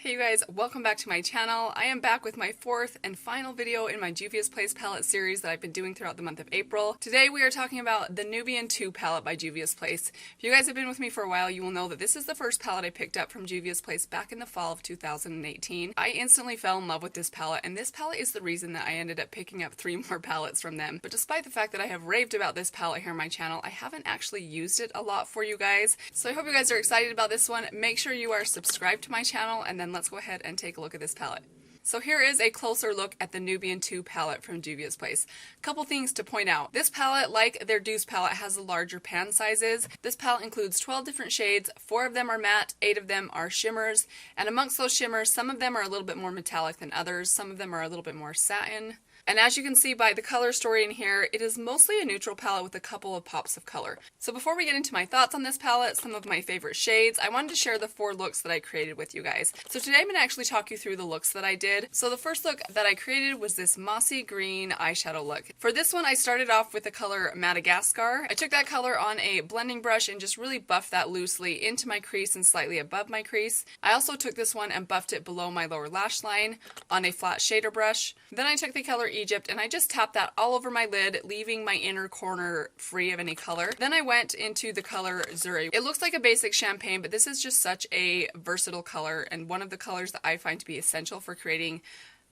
Hey you guys, welcome back to my channel. I am back with my fourth and final video in my Juvia's Place palette series that I've been doing throughout the month of April. Today we are talking about the Nubian 2 palette by Juvia's Place. If you guys have been with me for a while, you will know that this is the first palette I picked up from Juvia's Place back in the fall of 2018. I instantly fell in love with this palette, and this palette is the reason that I ended up picking up 3 more palettes from them. But despite the fact that I have raved about this palette here on my channel, I haven't actually used it a lot for you guys. So I hope you guys are excited about this one. Make sure you are subscribed to my channel, and then let's go ahead and take a look at this palette. So here is a closer look at the Nubian 2 palette from Juvia's Place. Couple things to point out. This palette, like their Deuce palette, has the larger pan sizes. This palette includes 12 different shades. 4 of them are matte, 8 of them are shimmers, and amongst those shimmers, some of them are a little bit more metallic than others. Some of them are a little bit more satin. And as you can see by the color story in here, it is mostly a neutral palette with a couple of pops of color. So before we get into my thoughts on this palette, some of my favorite shades, I wanted to share the 4 looks that I created with you guys. So today I'm going to actually talk you through the looks that I did. So the first look that I created was this Mossy Green eyeshadow look. For this one, I started off with the color Madagascar. I took that color on a blending brush and just really buffed that loosely into my crease and slightly above my crease. I also took this one and buffed it below my lower lash line on a flat shader brush. Then I took the color Egypt and I just tapped that all over my lid, leaving my inner corner free of any color. Then I went into the color Zuri. It looks like a basic champagne, but this is just such a versatile color and one of the colors that I find to be essential for creating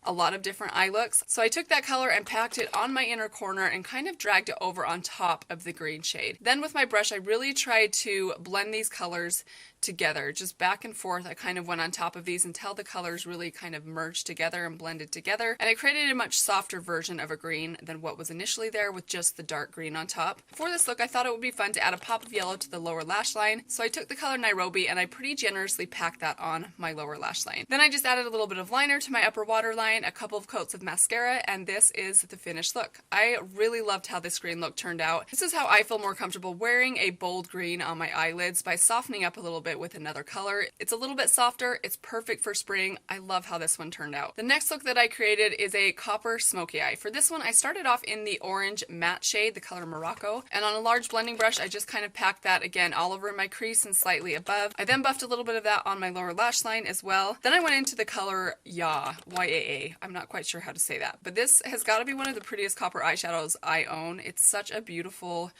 a lot of different eye looks. So I took that color and packed it on my inner corner and kind of dragged it over on top of the green shade. Then with my brush, I really tried to blend these colors together, just back and forth. I kind of went on top of these until the colors really kind of merged together and blended together. And I created a much softer version of a green than what was initially there with just the dark green on top. For this look, I thought it would be fun to add a pop of yellow to the lower lash line. So I took the color Nairobi and I pretty generously packed that on my lower lash line. Then I just added a little bit of liner to my upper waterline, a couple of coats of mascara, and this is the finished look. I really loved how this green look turned out. This is how I feel more comfortable wearing a bold green on my eyelids, by softening up a little bit with another color. It's a little bit softer. It's perfect for spring. I love how this one turned out. The next look that I created is a copper smoky eye. For this one, I started off in the orange matte shade, the color Morocco, and on a large blending brush, I just kind of packed that again all over my crease and slightly above. I then buffed a little bit of that on my lower lash line as well. Then I went into the color Ya, Y-A-A. I'm not quite sure how to say that, but this has got to be one of the prettiest copper eyeshadows I own. It's such a beautiful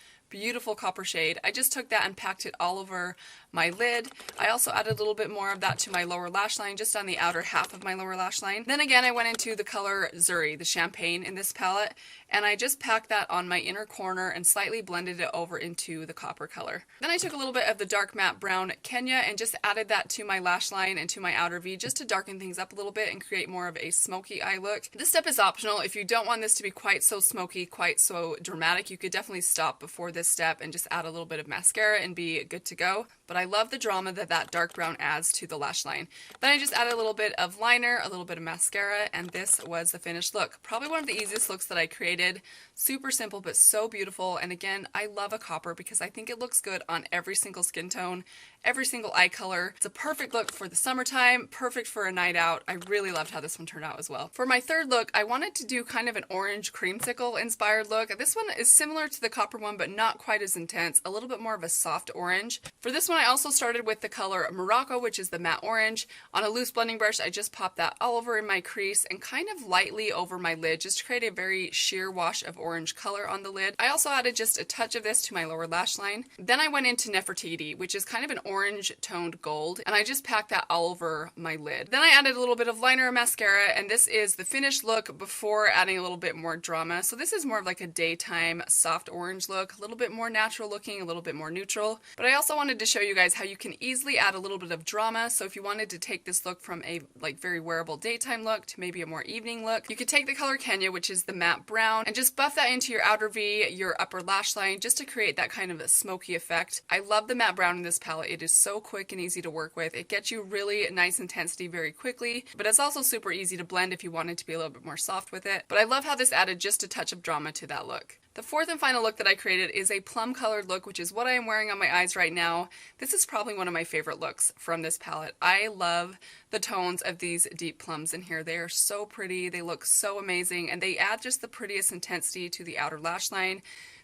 copper shade. I just took that and packed it all over my lid. I also added a little bit more of that to my lower lash line, just on the outer half of my lower lash line. Then again, I went into the color Zuri, the champagne in this palette, and I just packed that on my inner corner and slightly blended it over into the copper color. Then I took a little bit of the dark matte brown Kenya and just added that to my lash line and to my outer V, just to darken things up a little bit and create more of a smoky eye look. This step is optional. If you don't want this to be quite so smoky, quite so dramatic, you could definitely stop before this step and just add a little bit of mascara and be good to go. But I love the drama that that dark brown adds to the lash line. Then I just added a little bit of liner, a little bit of mascara, and this was the finished look. Probably one of the easiest looks that I created. Super simple, but so beautiful. And again, I love a copper because I think it looks good on every single skin tone, every single eye color. It's a perfect look for the summertime, perfect for a night out. I really loved how this one turned out as well. For my third look, I wanted to do kind of an orange creamsicle inspired look. This one is similar to the copper one, but not quite as intense, a little bit more of a soft orange. For this one, I also started with the color Morocco, which is the matte orange. On a loose blending brush, I just popped that all over in my crease and kind of lightly over my lid, just to create a very sheer wash of orange color on the lid. I also added just a touch of this to my lower lash line. Then I went into Nefertiti, which is kind of an orange toned gold, and I just packed that all over my lid. Then I added a little bit of liner and mascara, and this is the finished look before adding a little bit more drama. So this is more of like a daytime soft orange look, a little bit more natural looking, a little bit more neutral. But I also wanted to show you guys how you can easily add a little bit of drama. So if you wanted to take this look from a very wearable daytime look to maybe a more evening look, you could take the color Kenya, which is the matte brown, and just buff that into your outer V, your upper lash line, just to create that kind of a smoky effect. I love the matte brown in this palette. It is so quick and easy to work with. It gets you really nice intensity very quickly, but it's also super easy to blend if you wanted to be a little bit more soft with it. But I love how this added just a touch of drama to that look. The fourth and final look that I created is a plum colored look, which is what I am wearing on my eyes right now. This is probably one of my favorite looks from this palette. I love the tones of these deep plums in here. They are so pretty, they look so amazing, and they add just the prettiest intensity to the outer lash line.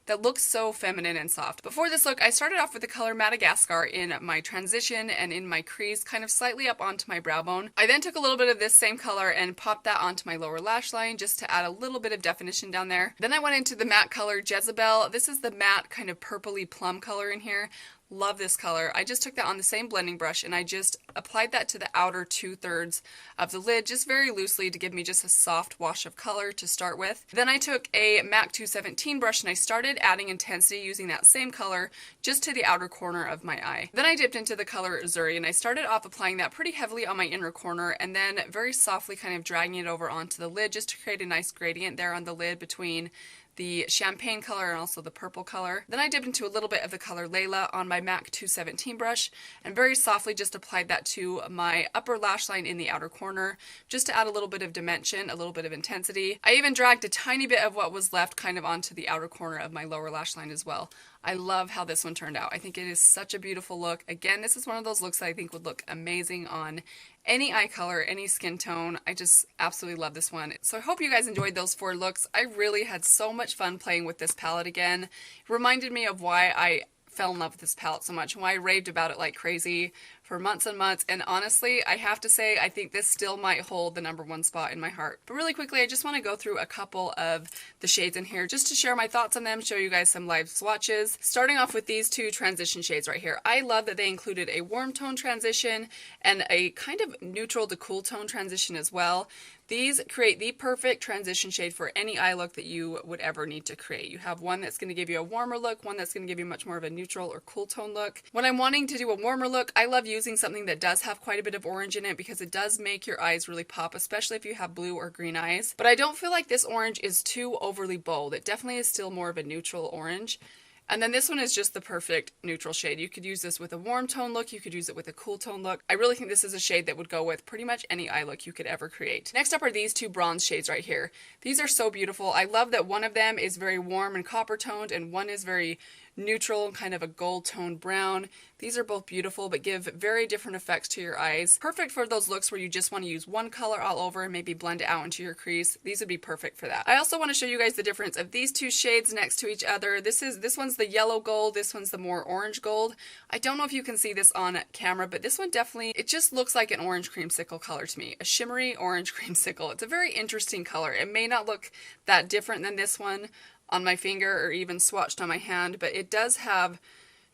that looks so feminine and soft. But for this look, I started off with the color Madagascar in my transition and in my crease, kind of slightly up onto my brow bone. I then took a little bit of this same color and popped that onto my lower lash line just to add a little bit of definition down there. Then I went into the matte color Jezebel. This is the matte kind of purpley plum color in here. Love this color. I just took that on the same blending brush and I just applied that to the outer 2/3 of the lid, just very loosely to give me just a soft wash of color to start with. Then I took a MAC 217 brush and I started adding intensity using that same color just to the outer corner of my eye. Then I dipped into the color Zuri and I started off applying that pretty heavily on my inner corner and then very softly kind of dragging it over onto the lid just to create a nice gradient there on the lid between the champagne color and also the purple color. Then I dipped into a little bit of the color Layla on my MAC 217 brush and very softly just applied that to my upper lash line in the outer corner just to add a little bit of dimension, a little bit of intensity. I even dragged a tiny bit of what was left kind of onto the outer corner of my lower lash line as well. I love how this one turned out. I think it is such a beautiful look. Again, this is one of those looks that I think would look amazing on any eye color, any skin tone. I just absolutely love this one. So I hope you guys enjoyed those 4 looks. I really had so much fun playing with this palette again. It reminded me of why I fell in love with this palette so much and why I raved about it like crazy for months and months. And honestly, I have to say, I think this still might hold the #1 spot in my heart. But really quickly, I just want to go through a couple of the shades in here just to share my thoughts on them, show you guys some live swatches. Starting off with these 2 transition shades right here. I love that they included a warm tone transition and a kind of neutral to cool tone transition as well. These create the perfect transition shade for any eye look that you would ever need to create. You have one that's going to give you a warmer look, one that's going to give you much more of a neutral or cool tone look. When I'm wanting to do a warmer look, I love using something that does have quite a bit of orange in it because it does make your eyes really pop, especially if you have blue or green eyes. But I don't feel like this orange is too overly bold. It definitely is still more of a neutral orange. And then this one is just the perfect neutral shade. You could use this with a warm tone look, you could use it with a cool tone look. I really think this is a shade that would go with pretty much any eye look you could ever create. Next up are these 2 bronze shades right here. These are so beautiful. I love that one of them is very warm and copper toned and one is very neutral, kind of a gold toned brown. These are both beautiful but give very different effects to your eyes. Perfect for those looks where you just want to use one color all over and maybe blend it out into your crease. These would be perfect for that. I also want to show you guys the difference of these 2 shades next to each other. This one's the yellow gold, this one's the more orange gold. I don't know if you can see this on camera, but this one definitely, it just looks like an orange creamsicle color to me. A shimmery orange creamsicle. It's a very interesting color. It may not look that different than this one on my finger or even swatched on my hand, but it does have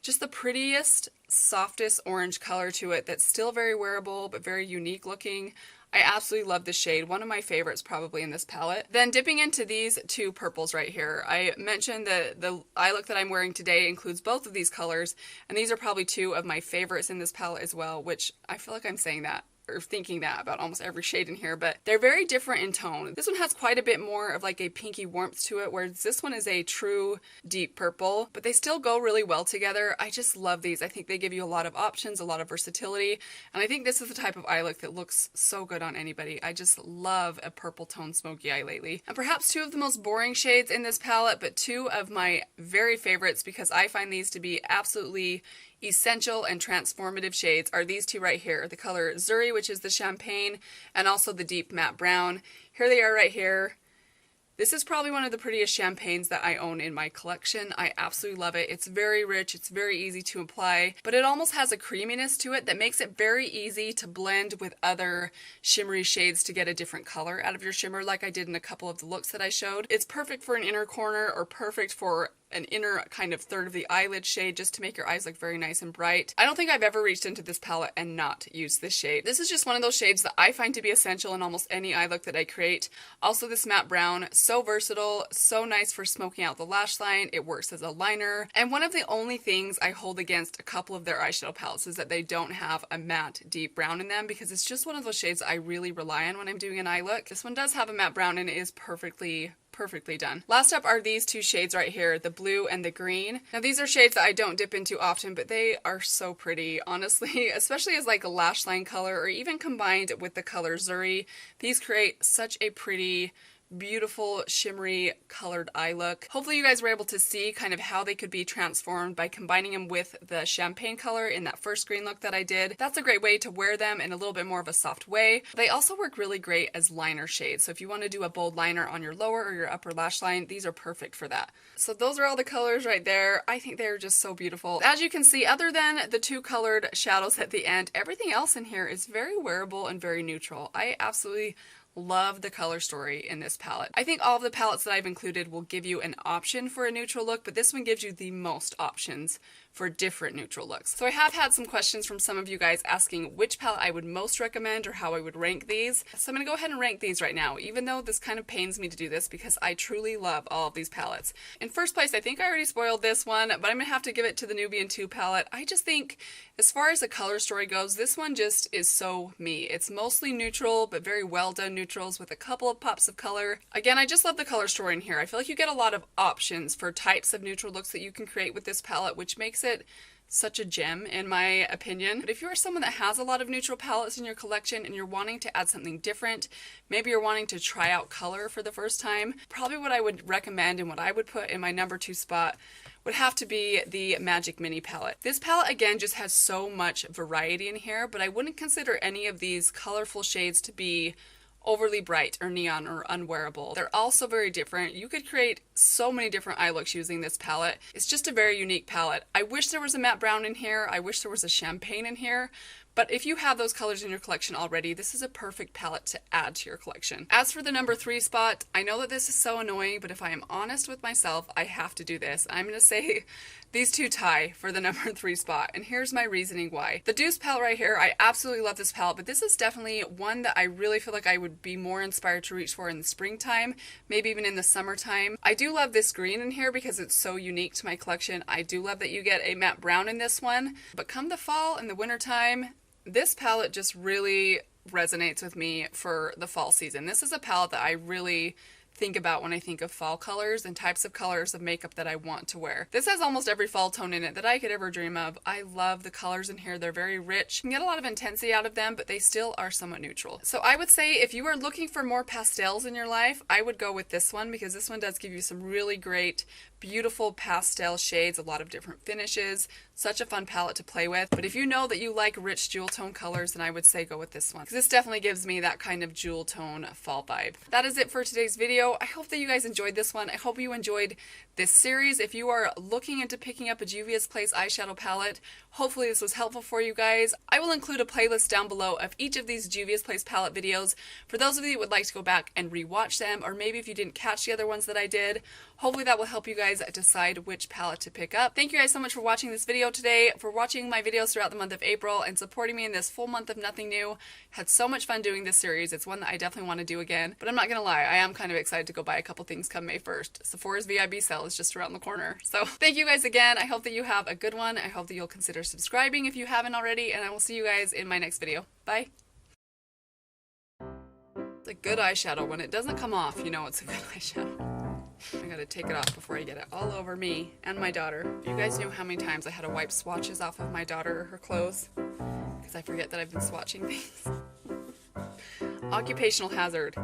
just the prettiest, softest orange color to it that's still very wearable but very unique looking. I absolutely love this shade, one of my favorites probably in this palette. Then dipping into these 2 purples right here. I mentioned that the eye look that I'm wearing today includes both of these colors, and these are probably 2 of my favorites in this palette as well, which I feel like I'm saying that or thinking that about almost every shade in here, but they're very different in tone. This one has quite a bit more of like a pinky warmth to it, whereas this one is a true deep purple, but they still go really well together. I just love these. I think they give you a lot of options, a lot of versatility, and I think this is the type of eye look that looks so good on anybody. I just love a purple tone smoky eye lately. And perhaps 2 of the most boring shades in this palette, but 2 of my very favorites because I find these to be absolutely essential and transformative shades are these 2 right here. The color Zuri, which is the champagne, and also the deep matte brown. Here they are right here. This is probably one of the prettiest champagnes that I own in my collection. I absolutely love it. It's very rich, it's very easy to apply, but it almost has a creaminess to it that makes it very easy to blend with other shimmery shades to get a different color out of your shimmer like I did in a couple of the looks that I showed. It's perfect for an inner corner or perfect for an inner kind of third of the eyelid shade just to make your eyes look very nice and bright. I don't think I've ever reached into this palette and not used this shade. This is just one of those shades that I find to be essential in almost any eye look that I create. Also this matte brown, so versatile, so nice for smoking out the lash line. It works as a liner. And one of the only things I hold against a couple of their eyeshadow palettes is that they don't have a matte deep brown in them because it's just one of those shades I really rely on when I'm doing an eye look. This one does have a matte brown and it is perfectly done. Last up are these 2 shades right here, the blue and the green. Now these are shades that I don't dip into often, but they are so pretty, honestly, especially as like a lash line color or even combined with the color Zuri. These create such a pretty beautiful shimmery colored eye look. Hopefully you guys were able to see kind of how they could be transformed by combining them with the champagne color in that first green look that I did. That's a great way to wear them in a little bit more of a soft way. They also work really great as liner shades. So if you want to do a bold liner on your lower or your upper lash line, these are perfect for that. So those are all the colors right there. I think they're just so beautiful. As you can see, other than the two colored shadows at the end, everything else in here is very wearable and very neutral. I absolutely love the color story in this palette. I think all of the palettes that I've included will give you an option for a neutral look, but this one gives you the most options for different neutral looks. So I have had some questions from some of you guys asking which palette I would most recommend or how I would rank these. So I'm going to go ahead and rank these right now, even though this kind of pains me to do this because I truly love all of these palettes. In first place, I think I already spoiled this one, but I'm going to have to give it to the Nubian 2 palette. I just think as far as the color story goes, this one just is so me. It's mostly neutral, but very well done neutrals with a couple of pops of color. Again, I just love the color story in here. I feel like you get a lot of options for types of neutral looks that you can create with this palette, which makes it such a gem in my opinion. But if you are someone that has a lot of neutral palettes in your collection and you're wanting to add something different, maybe you're wanting to try out color for the first time, probably what I would recommend and what I would put in my number 2 spot would have to be the Magic Mini palette. This palette again just has so much variety in here, but I wouldn't consider any of these colorful shades to be overly bright or neon or unwearable. They're all so very different. You could create so many different eye looks using this palette. It's just a very unique palette. I wish there was a matte brown in here. I wish there was a champagne in here. But if you have those colors in your collection already, this is a perfect palette to add to your collection. As for the number 3 spot, I know that this is so annoying, but if I am honest with myself, I have to do this. I'm going to say these two tie for the number 3 spot, and here's my reasoning why. The Deuce palette right here, I absolutely love this palette, but this is definitely one that I really feel like I would be more inspired to reach for in the springtime, maybe even in the summertime. I do love this green in here because it's so unique to my collection. I do love that you get a matte brown in this one, but come the fall and the wintertime, this palette just really resonates with me for the fall season. This is a palette that I really think about when I think of fall colors and types of colors of makeup that I want to wear. This has almost every fall tone in it that I could ever dream of. I love the colors in here. They're very rich. You can get a lot of intensity out of them, but they still are somewhat neutral. So I would say if you are looking for more pastels in your life, I would go with this one because this one does give you some really great, beautiful pastel shades, a lot of different finishes. Such a fun palette to play with. But if you know that you like rich jewel tone colors, then I would say go with this one, because this definitely gives me that kind of jewel tone fall vibe. That is it for today's video. I hope that you guys enjoyed this one. I hope you enjoyed this series. If you are looking into picking up a Juvia's Place eyeshadow palette, hopefully this was helpful for you guys. I will include a playlist down below of each of these Juvia's Place palette videos for those of you that would like to go back and rewatch them, or maybe if you didn't catch the other ones that I did. Hopefully that will help you guys decide which palette to pick up. Thank you guys so much for watching this video today, for watching my videos throughout the month of April, and supporting me in this full month of nothing new. Had so much fun doing this series. It's one that I definitely want to do again, but I'm not gonna lie, I am kind of excited to go buy a couple things come May 1st. Sephora's VIB sale is just around the corner. So thank you guys again. I hope that you have a good one. I hope that you'll consider subscribing if you haven't already, and I will see you guys in my next video. Bye. It's a good eyeshadow. When it doesn't come off, you know it's a good eyeshadow. I gotta take it off before I get it all over me and my daughter. You guys knew how many times I had to wipe swatches off of my daughter or her clothes, because I forget that I've been swatching things. Occupational hazard.